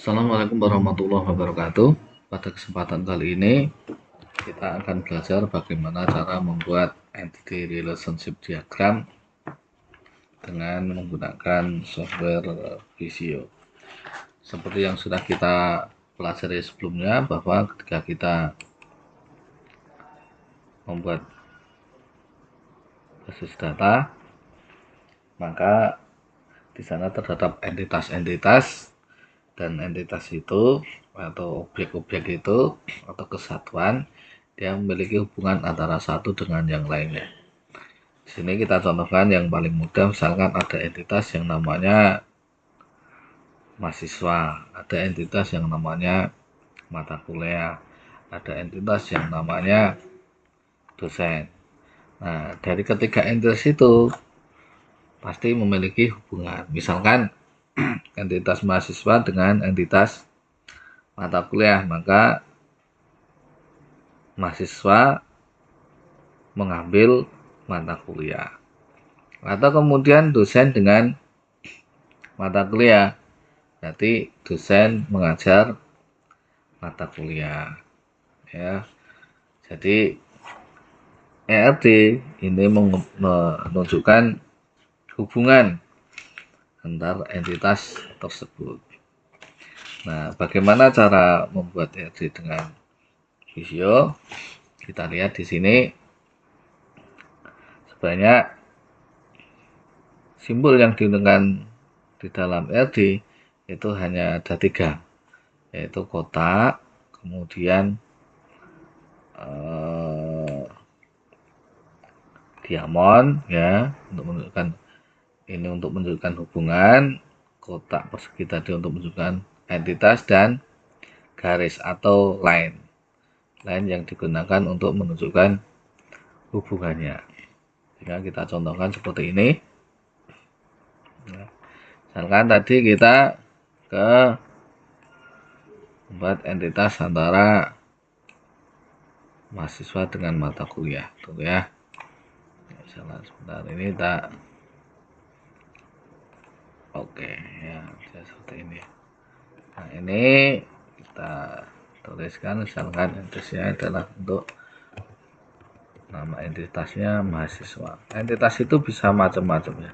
Assalamualaikum warahmatullahi wabarakatuh. Pada kesempatan kali ini kita akan belajar bagaimana cara membuat entity relationship diagram dengan menggunakan software Visio. Seperti yang sudah kita pelajari sebelumnya, bahwa ketika kita membuat basis data, maka di sana terdapat entitas-entitas, dan entitas itu atau objek-objek itu atau kesatuan yang memiliki hubungan antara satu dengan yang lainnya. Di sini kita contohkan yang paling mudah, misalkan ada entitas yang namanya mahasiswa, ada entitas yang namanya mata kuliah, ada entitas yang namanya dosen. Nah, dari ketiga entitas itu pasti memiliki hubungan. Misalkan entitas mahasiswa dengan entitas mata kuliah, maka mahasiswa mengambil mata kuliah. Atau kemudian dosen dengan mata kuliah, berarti dosen mengajar mata kuliah. Ya, jadi ERD ini menunjukkan hubungan antar entitas tersebut. Nah, bagaimana cara membuat ERD dengan Visio? Kita lihat di sini sebanyak simbol yang digunakan di dalam ERD itu hanya ada 3, yaitu kotak, kemudian diamond, ya, untuk menunjukkan hubungan, kotak persegi tadi untuk menunjukkan entitas, dan garis atau line yang digunakan untuk menunjukkan hubungannya. Jika kita contohkan seperti ini, misalkan tadi kita membuat entitas antara mahasiswa dengan mata kuliah, tuh ya. Misalnya sebentar ini tak, oke, ya, seperti ini. Nah, ini kita tuliskan, misalkan entitasnya adalah untuk nama entitasnya mahasiswa. Entitas itu bisa macam-macam, ya,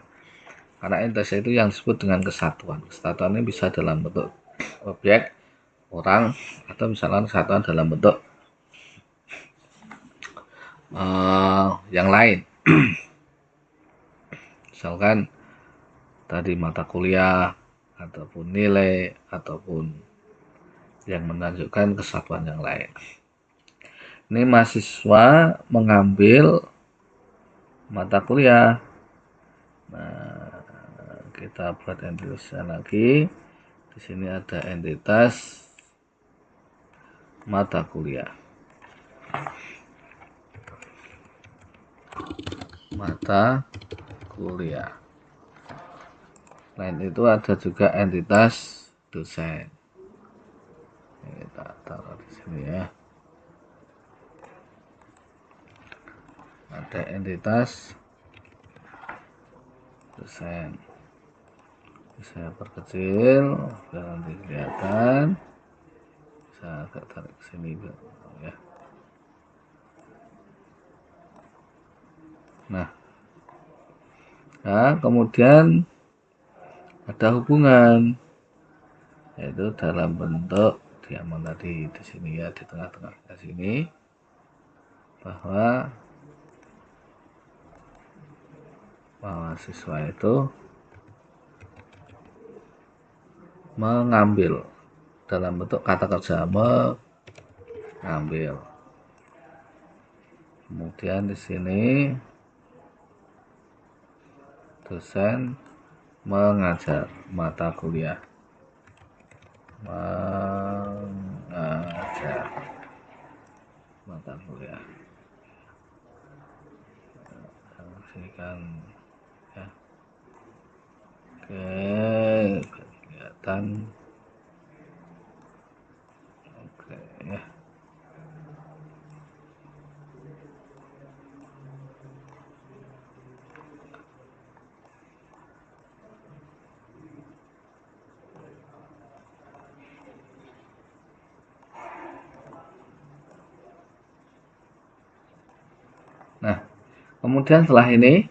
karena entitas itu yang disebut dengan kesatuan. Kesatuan ini bisa dalam bentuk objek, orang, atau misalkan kesatuan dalam bentuk yang lain. Misalkan tadi mata kuliah, ataupun nilai, ataupun yang menunjukkan kesatuan yang lain. Ini mahasiswa mengambil mata kuliah. Nah, kita buat entitasnya lagi. Di sini ada entitas mata kuliah. Mata kuliah. Selain itu ada juga entitas dosen. Ini kita taruh di sini, ya. Ada entitas dosen. Saya perkecil biar nanti kelihatan. Saya agak tarik ke sini, ya. Nah, kemudian ada hubungan, yaitu dalam bentuk diamond tadi di sini, ya, di tengah-tengah sini, bahwa mahasiswa itu mengambil dalam bentuk kata kerja mengambil. Kemudian di sini dosen mengajar mata kuliah. Mengajar mata kuliah. Sini kan, ya. Oke, kelihatan. Oke, ya. Kemudian setelah ini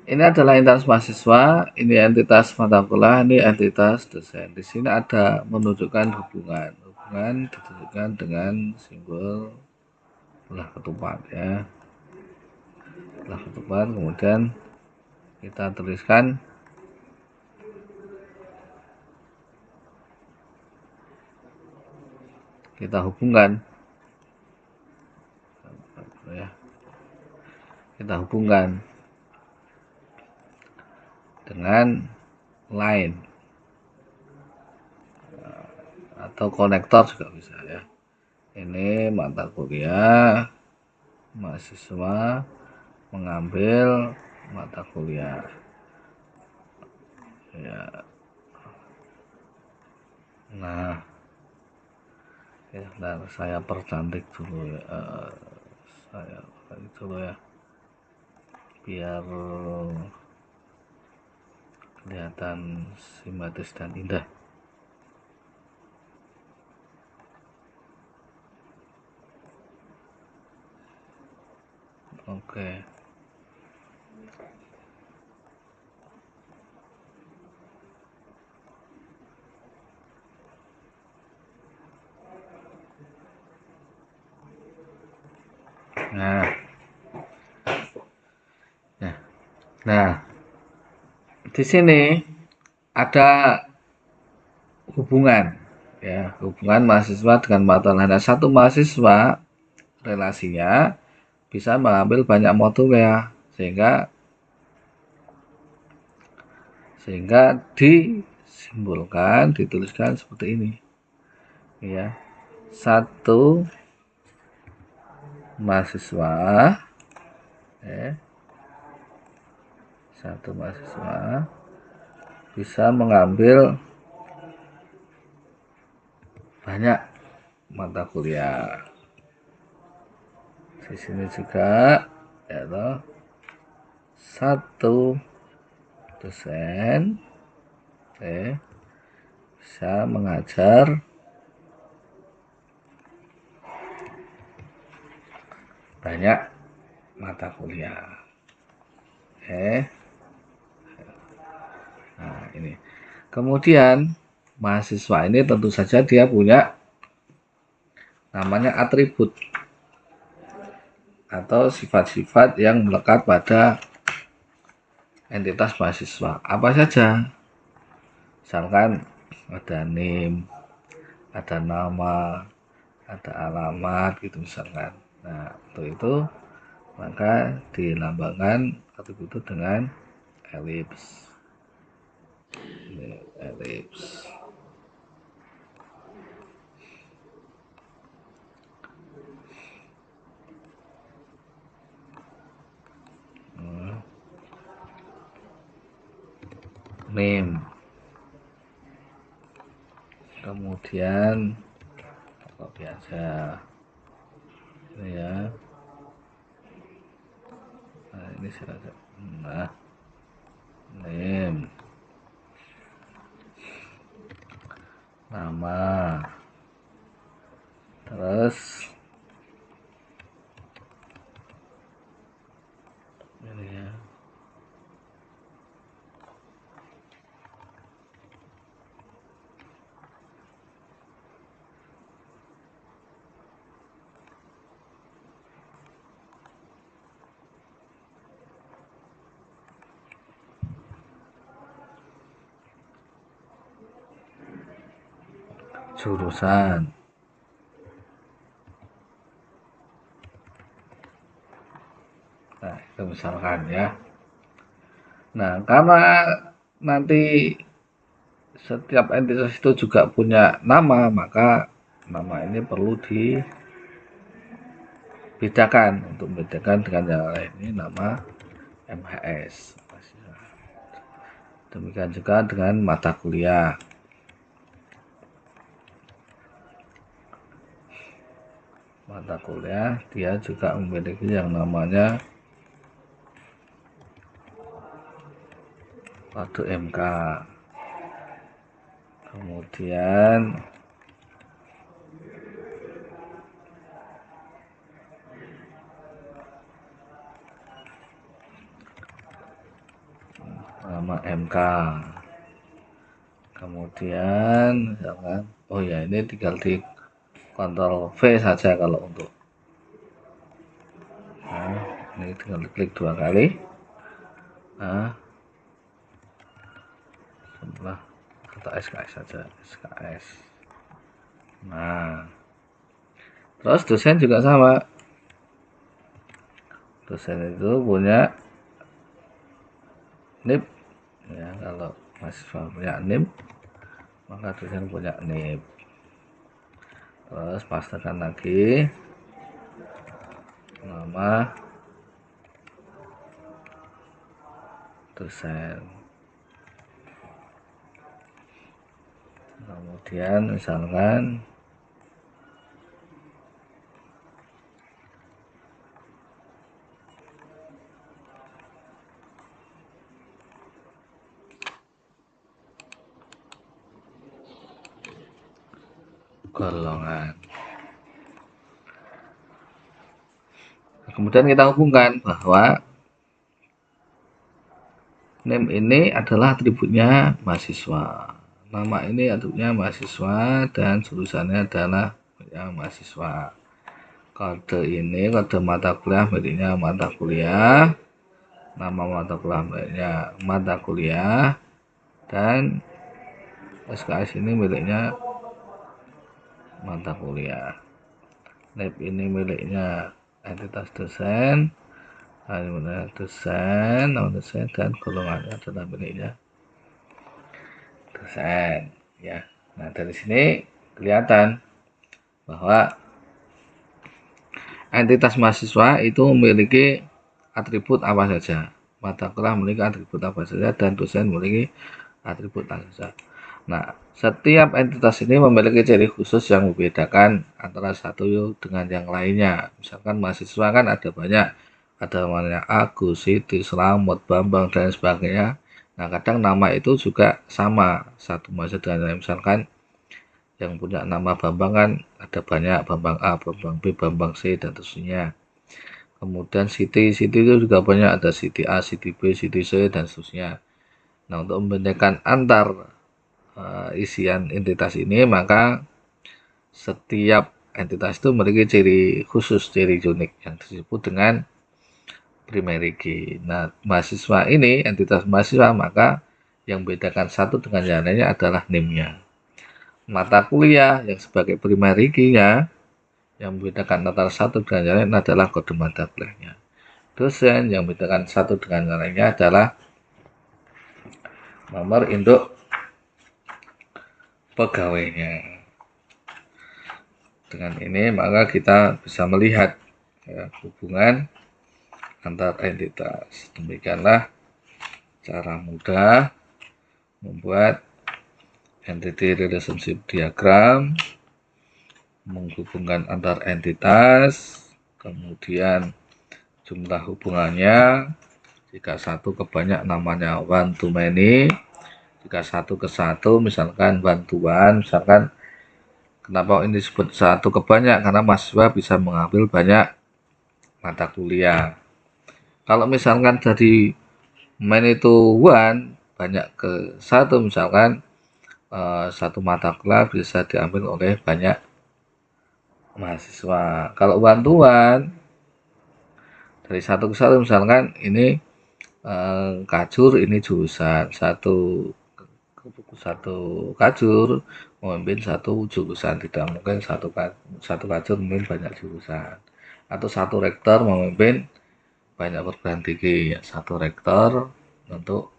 adalah entitas mahasiswa, ini entitas mata kuliah, ini entitas dosen. Di sini ada menunjukkan hubungan. Hubungan ditunjukkan dengan simbol belah ketupat ya. Belah ketupat, kemudian kita tuliskan kita hubungkan ya. Kita hubungkan dengan line atau konektor juga bisa ya. Ini mata kuliah, mahasiswa mengambil mata kuliah ya. Nah ya, saya percantik dulu ya, saya dulu ya biar kelihatan simetris dan indah. Oke. Nah, nah, di sini ada hubungan ya, hubungan mahasiswa dengan mata lain. Satu mahasiswa relasinya bisa mengambil banyak mata kuliah sehingga disimbolkan, dituliskan seperti ini ya. Satu mahasiswa satu mahasiswa bisa mengambil banyak mata kuliah. Di sini juga ya, satu dosen bisa mengajar banyak mata kuliah. Nah, ini. Kemudian mahasiswa ini tentu saja dia punya namanya atribut atau sifat-sifat yang melekat pada entitas mahasiswa. Apa saja? Misalkan ada NIM, ada nama, ada alamat gitu misalkan. Nah, untuk itu maka dilambangkan atribut itu dengan elips. Ini elips. NIM. Kemudian kok biasa ini ya. Nah, ini saya NIM. Nama. Terus ini ya. Jurusan. Nah, itu misalkan ya. Nah, karena nanti setiap entitas itu juga punya nama, maka nama ini perlu dibedakan untuk membedakan dengan yang lain. Ini nama MHS. Demikian juga dengan mata kuliah. Mata kuliah dia juga memiliki yang namanya waktu MK. Kemudian nama MK. Kemudian misalkan, oh ya ini tinggal di Ctrl V saja kalau untuk. Nah, ini tinggal diklik 2 kali. Nah, setelah kata SKS saja, SKS. Nah, terus dosen juga sama. Dosen itu punya NIP. Ya, kalau mahasiswa punya NIP, maka dosen punya NIP. Terus pastikan lagi nama dosen. Kemudian misalkan golongan. Kemudian kita hubungkan bahwa name ini adalah atributnya mahasiswa. Nama ini atributnya mahasiswa dan jurusannya adalah yang mahasiswa. Kode ini kode mata kuliah miliknya mata kuliah. Nama mata kuliah miliknya mata kuliah. Dan SKS ini miliknya mata kuliah. NIP ini miliknya entitas dosen. Nama dosen, dan golongannya adalah miliknya dosen. Ya, nah dari sini kelihatan bahwa entitas mahasiswa itu memiliki atribut apa saja. Mata kuliah memiliki atribut apa saja dan dosen memiliki atribut apa saja. Nah, setiap entitas ini memiliki ciri khusus yang membedakan antara satu dengan yang lainnya. Misalkan mahasiswa kan ada banyak, ada namanya Agus, Siti, Slamet, Bambang, dan sebagainya. Nah, kadang nama itu juga sama satu mahasiswa dengan lain. Misalkan yang punya nama Bambang kan ada banyak, Bambang A, Bambang B, Bambang C, dan seterusnya. Kemudian Siti itu juga banyak, ada Siti A, Siti B, Siti C, dan seterusnya. Nah, untuk membedakan antar isian entitas ini, maka setiap entitas itu memiliki ciri khusus, ciri unik yang disebut dengan primary key. Nah, mahasiswa ini, entitas mahasiswa, maka yang membedakan satu dengan yang lainnya adalah name-nya. Mata kuliah yang sebagai primary key-nya, yang membedakan antara satu dengan yang lain adalah kode mata kuliahnya. Dosen yang membedakan satu dengan yang lainnya adalah nomor induk pegawainya. Dengan ini maka kita bisa melihat ya, hubungan antar entitas. Demikianlah cara mudah membuat entity relationship diagram, menghubungkan antar entitas, kemudian jumlah hubungannya. Jika satu ke banyak namanya one to many. Jika satu ke satu misalkan one to one. Misalkan kenapa ini disebut satu ke banyak? Karena mahasiswa bisa mengambil banyak mata kuliah. Kalau misalkan dari many to one banyak ke satu, misalkan satu mata kuliah bisa diambil oleh banyak mahasiswa. Kalau one to one dari satu ke satu, misalkan ini kajur, ini jurusan satu kajur memimpin satu jurusan, tidak mungkin satu kajur memimpin banyak jurusan, atau satu rektor memimpin banyak perguruan tinggi, ya, satu rektor untuk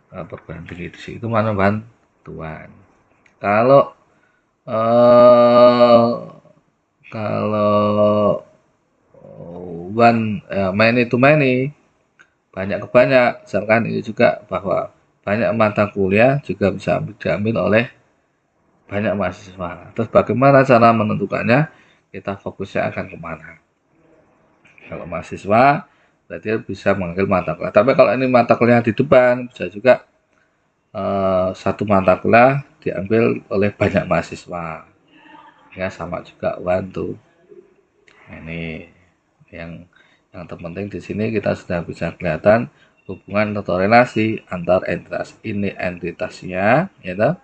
perguruan tinggi di situ mana bantuan. Kalau kalau many to many, banyak ke banyak, misalkan ini juga bahwa banyak mata kuliah juga bisa diambil oleh banyak mahasiswa. Terus bagaimana cara menentukannya? Kita fokusnya akan kemana? Kalau mahasiswa berarti bisa mengambil mata kuliah. Tapi kalau ini mata kuliah di depan, bisa juga satu mata kuliah diambil oleh banyak mahasiswa. Ya sama juga one to. Ini yang terpenting di sini kita sudah bisa kelihatan hubungan atau relasi antar entitas. Ini entitasnya, ya toh?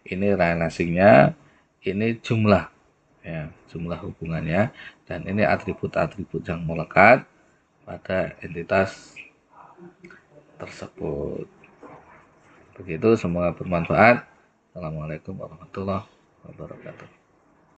Ini relasinya, ini jumlah, ya, jumlah hubungannya, dan ini atribut-atribut yang melekat pada entitas tersebut. Begitu, semoga bermanfaat. Assalamualaikum warahmatullahi wabarakatuh.